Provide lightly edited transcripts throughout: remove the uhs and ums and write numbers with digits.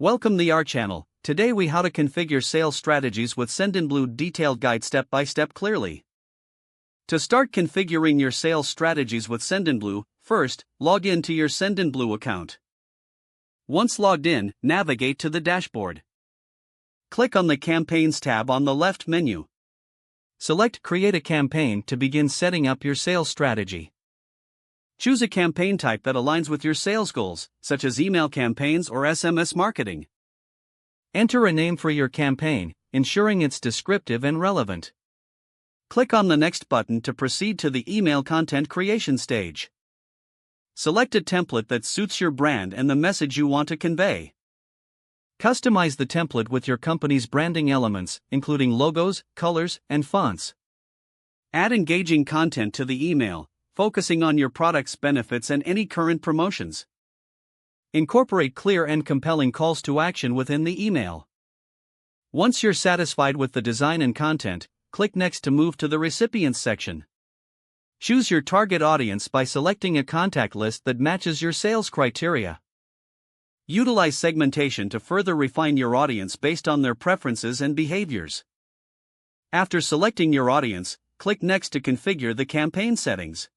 Welcome to our channel. Today we how to configure sales strategies with Sendinblue detailed guide step by step clearly. To start configuring your sales strategies with Sendinblue, first, log in to your Sendinblue account. Once logged in, navigate to the dashboard. Click on the Campaigns tab on the left menu. Select Create a Campaign to begin setting up your sales strategy. Choose a campaign type that aligns with your sales goals, such as email campaigns or SMS marketing. Enter a name for your campaign, ensuring it's descriptive and relevant. Click on the Next button to proceed to the email content creation stage. Select a template that suits your brand and the message you want to convey. Customize the template with your company's branding elements, including logos, colors, and fonts. Add engaging content to the email, focusing on your product's benefits and any current promotions. Incorporate clear and compelling calls to action within the email. Once you're satisfied with the design and content, click Next to move to the Recipients section. Choose your target audience by selecting a contact list that matches your sales criteria. Utilize segmentation to further refine your audience based on their preferences and behaviors. After selecting your audience, click Next to configure the campaign settings.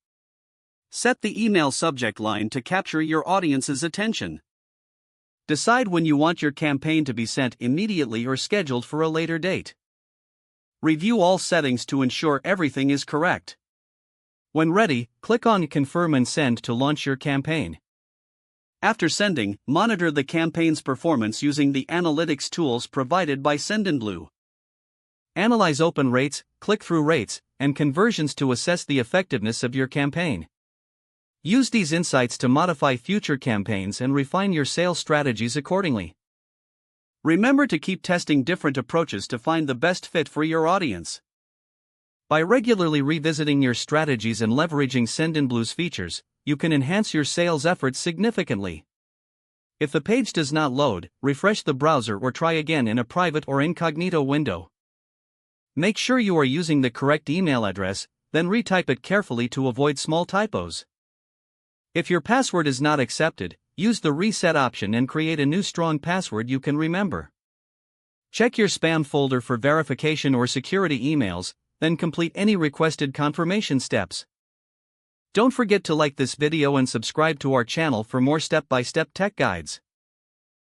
Set the email subject line to capture your audience's attention. Decide when you want your campaign to be sent immediately or scheduled for a later date. Review all settings to ensure everything is correct. When ready, click on Confirm and Send to launch your campaign. After sending, monitor the campaign's performance using the analytics tools provided by Sendinblue. Analyze open rates, click-through rates, and conversions to assess the effectiveness of your campaign. Use these insights to modify future campaigns and refine your sales strategies accordingly. Remember to keep testing different approaches to find the best fit for your audience. By regularly revisiting your strategies and leveraging Sendinblue's features, you can enhance your sales efforts significantly. If the page does not load, refresh the browser or try again in a private or incognito window. Make sure you are using the correct email address, then retype it carefully to avoid small typos. If your password is not accepted, use the reset option and create a new strong password you can remember. Check your spam folder for verification or security emails, then complete any requested confirmation steps. Don't forget to like this video and subscribe to our channel for more step-by-step tech guides.